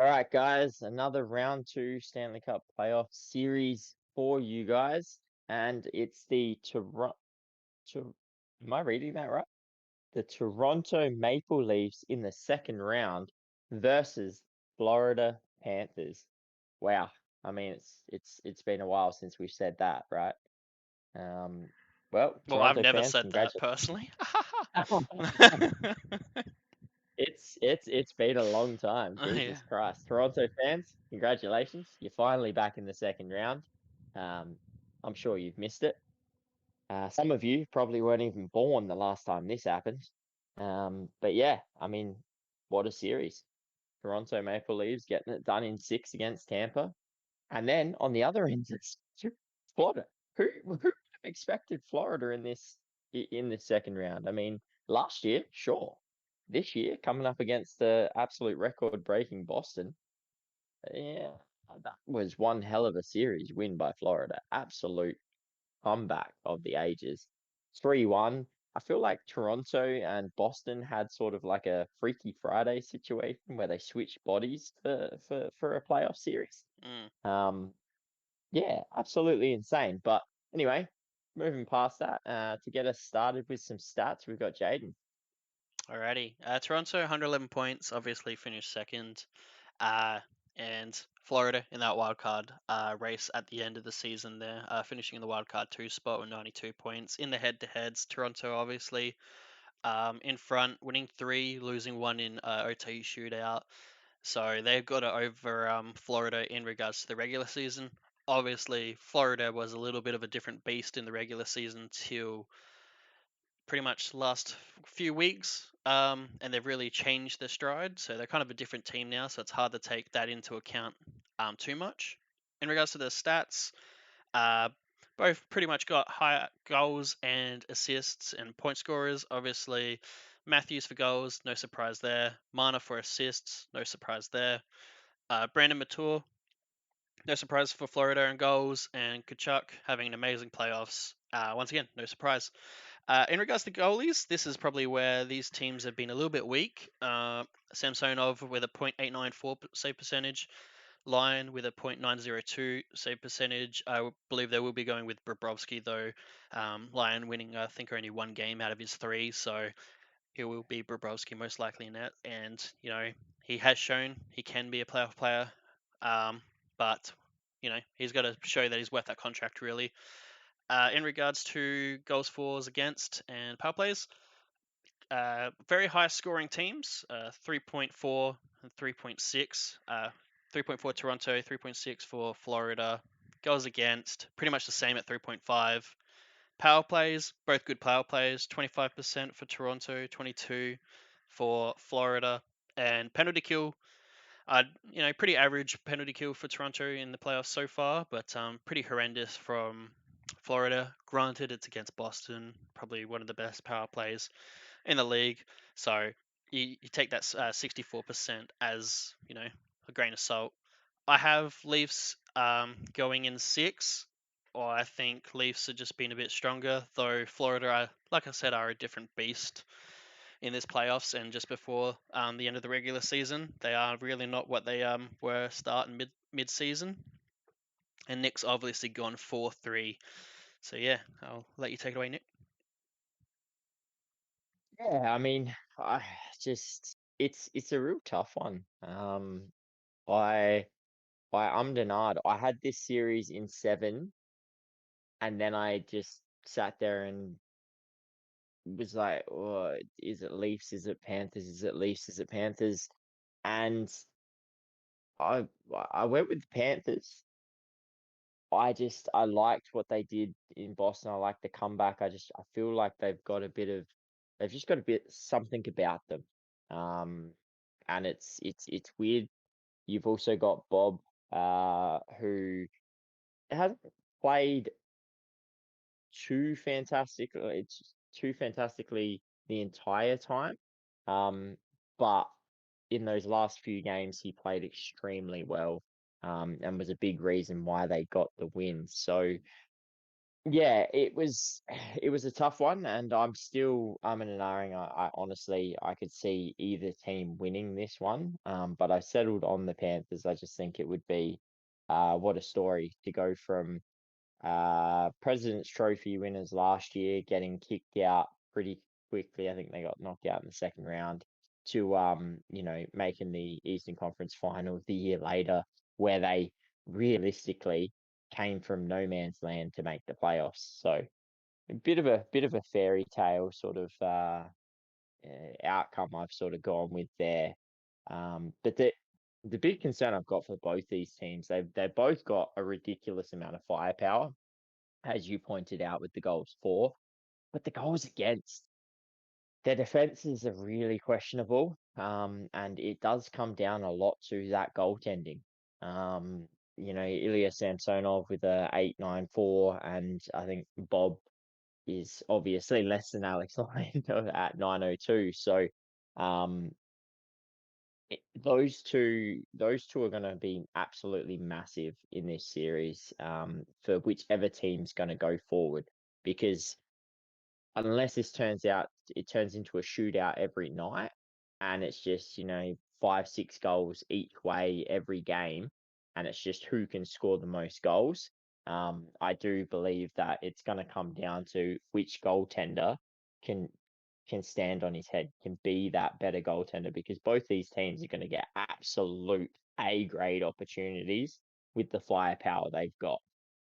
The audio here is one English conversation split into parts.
All right, guys, another round two Stanley Cup playoff series for you guys, and it's the Toronto. Am I reading that right? The Toronto Maple Leafs in the second round versus Florida Panthers. Wow, I mean it's been a while since we've said that, right? Um, well, Well, I've Toronto never fans, said that personally. It's been a long time. Yeah. Jesus Christ. Toronto fans, congratulations. You're finally back in the second round. Um, I'm sure you've missed it. Some of you probably weren't even born the last time this happened. But yeah, I mean, what a series. Toronto Maple Leafs getting it done in six against Tampa. And then on the other end, it's Florida. Who expected Florida in this second round? I mean, last year, sure. This year, coming up against the absolute record-breaking Boston, yeah, that was one hell of a series win by Florida. Absolute comeback of the ages. 3-1. I feel like Toronto and Boston had sort of like a Freaky Friday situation where they switched bodies for a playoff series. Mm. Um, yeah, absolutely insane. But anyway, moving past that, to get us started with some stats, we've got Jaden. Alrighty. Toronto, 111 points, obviously finished second. Uh, and Florida in that wild card race at the end of the season there, finishing in the wild card 2 spot with 92 points. In the head to heads, Toronto obviously in front, winning 3, losing 1 in OT shootout. So they've got it over Florida in regards to the regular season. Obviously, Florida was a little bit of a different beast in the regular season till pretty much the last few weeks, and they've really changed their stride. So they're kind of a different team now. So it's hard to take that into account too much. In regards to the stats, uh, both pretty much got higher goals and assists and point scorers. Obviously, Matthews for goals, no surprise there. Mana for assists, no surprise there. Brandon Matur, no surprise for Florida in goals, and Kachuk having an amazing playoffs. Once again, no surprise. In regards to goalies, this is probably where these teams have been a little bit weak. Samsonov with a .894 save percentage, Lyon with a .902 save percentage. I believe they will be going with Bobrovsky though. Lyon winning, I think, only one game out of his 3, so it will be Bobrovsky most likely in that. And he has shown he can be a playoff player, but he's got to show that he's worth that contract really. In regards to goals for, against, and power plays, very high scoring teams, 3.4 and 3.6. 3.4 Toronto, 3.6 for Florida. Goals against, pretty much the same at 3.5. Power plays, both good power plays, 25% for Toronto, 22 for Florida. And penalty kill, pretty average penalty kill for Toronto in the playoffs so far, but pretty horrendous from Florida. Granted, it's against Boston, probably one of the best power plays in the league. So you take that 64% as a grain of salt. I have Leafs going in 6. Or I think Leafs have just been a bit stronger, though Florida, are, like I said, are a different beast in this playoffs and just before the end of the regular season. They are really not what they were starting mid season. And Nick's obviously gone 4-3. So yeah, I'll let you take it away, Nick. Yeah, I mean, I just it's a real tough one. I I'm Denard. I had this series in 7, and then I just sat there and was like, oh, is it Leafs? Is it Panthers? Is it Leafs? Is it Panthers? And I I went with the Panthers. I liked what they did in Boston. I like the comeback. I feel like they've just got a bit something about them. Um, and it's weird. You've also got Bob, who hasn't played it's too fantastically the entire time. Um, but in those last few games, he played extremely well, and was a big reason why they got the win. So Yeah, it was a tough one, and I'm still in and ahhing. I honestly I could see either team winning this one. But I settled on the Panthers. I just think it would be what a story to go from President's Trophy winners last year getting kicked out pretty quickly. I think they got knocked out in the second round to making the Eastern Conference Final the year later, where they realistically came from no man's land to make the playoffs. So a bit of a fairy tale sort of outcome I've sort of gone with there. But the big concern I've got for both these teams, they've both got a ridiculous amount of firepower, as you pointed out with the goals for, but the goals against, their defenses are really questionable. And it does come down a lot to that goaltending. Ilya Samsonov with a 8.94, and I think Bob is obviously less than Alex Lyon at 9.02. So um, those two are going to be absolutely massive in this series, for whichever team's going to go forward, because unless it turns into a shootout every night, and it's just, 5, 6 goals each way every game, and it's just who can score the most goals. I do believe that it's going to come down to which goaltender can can stand on his head, can be that better goaltender, because both these teams are going to get absolute A grade opportunities with the firepower they've got.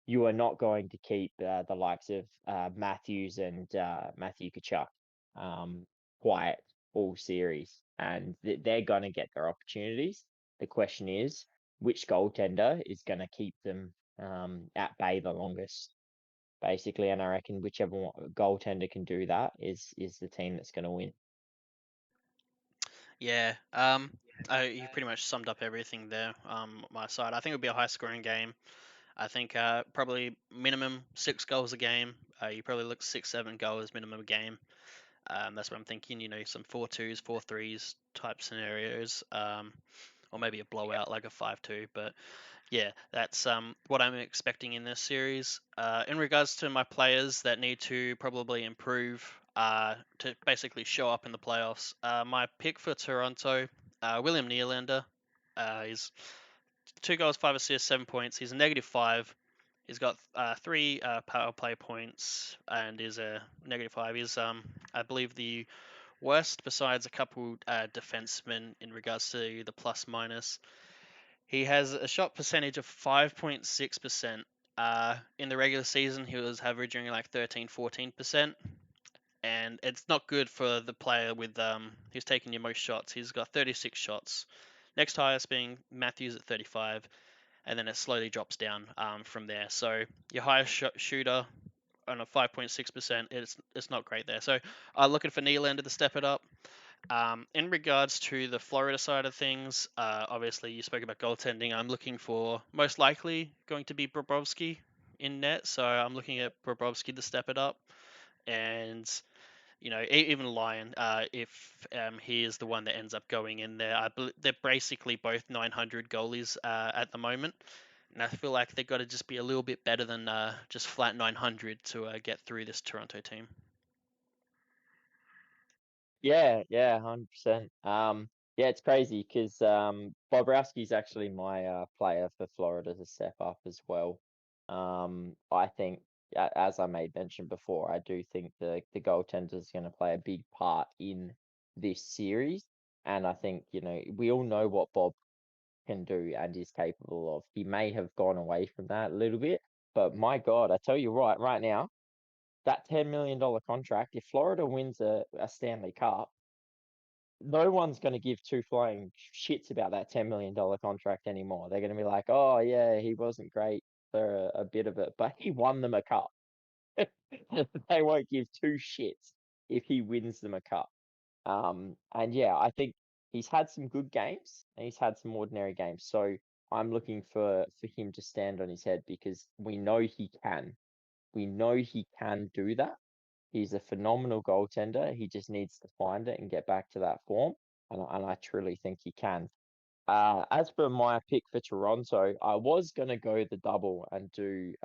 You are not going to keep the likes of Matthews and Matthew Kachuk um, quiet all series, and they're going to get their opportunities. The question is, which goaltender is going to keep them at bay the longest, basically? And I reckon whichever goaltender can do that is the team that's going to win. Yeah, you pretty much summed up everything there. My side, I think it would be a high-scoring game. I think probably minimum 6 goals a game. You probably look 6, 7 goals minimum a game. That's what I'm thinking. Some 4-2s, 4-3s type scenarios, or maybe a blowout like a 5-2. But yeah, that's what I'm expecting in this series. In regards to my players that need to probably improve to basically show up in the playoffs, my pick for Toronto, William Nylander, is 2 goals, 5 assists, 7 points. He's a -5. He's got 3 power play points and is a -5. He's I believe the worst besides a couple defensemen in regards to the plus minus. He has a shot percentage of 5.6%. In the regular season, he was averaging like 13, 14%. And it's not good for the player with who's taking your most shots. He's got 36 shots. Next highest being Matthews at 35, and then it slowly drops down from there. So your highest shooter on a 5.6%, it's not great there. So looking for Nylander to step it up. In regards to the Florida side of things, obviously you spoke about goaltending. I'm looking for most likely going to be Bobrovsky in net, so I'm looking at Bobrovsky to step it up, and even Lyon, if he is the one that ends up going in there. They're basically both 900 goalies at the moment, and I feel like they've got to just be a little bit better than just flat 900 to get through this Toronto team. Yeah, 100%. Yeah, it's crazy because Bobrovsky's actually my player for Florida to step up as well. I think, as I made mention before, I do think the goaltender is going to play a big part in this series, and I think, we all know what Bob can do and is capable of. He may have gone away from that a little bit, but my God, I tell you right now, that $10 million contract, if Florida wins a Stanley Cup, no one's going to give two flying shits about that $10 million contract anymore. They're going to be like, oh, yeah, he wasn't great for a bit of it, but he won them a cup. They won't give two shits if he wins them a cup. And yeah, I think he's had some good games and he's had some ordinary games. So I'm looking for him to stand on his head, because we know he can. We know he can do that. He's a phenomenal goaltender. He just needs to find it and get back to that form. And I truly think he can. As for my pick for Toronto, I was going to go the double and do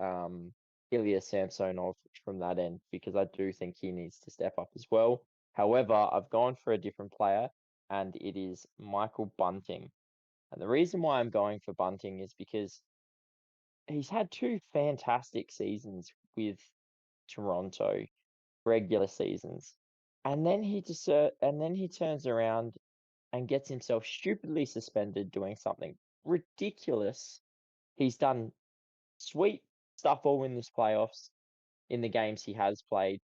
Ilya Samsonov from that end because I do think he needs to step up as well. However, I've gone for a different player, and it is Michael Bunting. And the reason why I'm going for Bunting is because he's had two fantastic seasons with Toronto, regular seasons. And then he turns around and gets himself stupidly suspended doing something ridiculous. He's done sweet stuff all in this playoffs in the games he has played.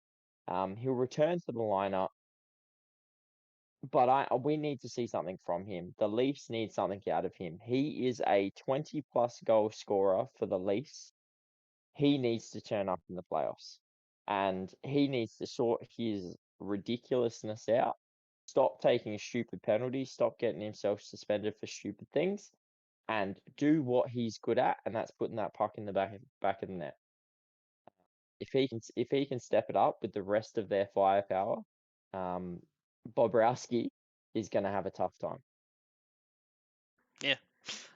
He'll return to the lineup, but we need to see something from him. The Leafs need something out of him. He is a 20 plus goal scorer for the Leafs. He needs to turn up in the playoffs, and he needs to sort his ridiculousness out. Stop taking stupid penalties, stop getting himself suspended for stupid things, and do what he's good at, and that's putting that puck in the back of the net. If he can step it up with the rest of their firepower, Bobrovsky is going to have a tough time. Yeah.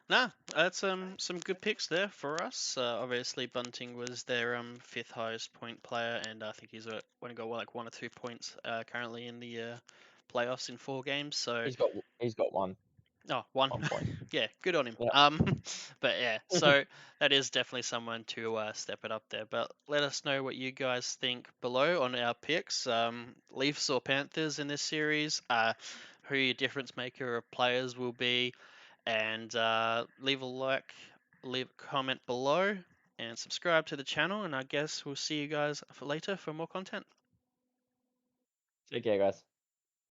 Nah, that's some good picks there for us. Obviously, Bunting was their fifth highest point player, and I think he's only got like 1 or 2 points currently in the playoffs in 4 games. So He's got one oh, one. 1 point. Yeah, good on him. Yeah. But yeah, so that is definitely someone to step it up there. But let us know what you guys think below on our picks. Leafs or Panthers in this series. Who your difference maker of players will be, and leave a like, leave a comment below, and subscribe to the channel. And I guess we'll see you guys for later for more content. Take care, guys.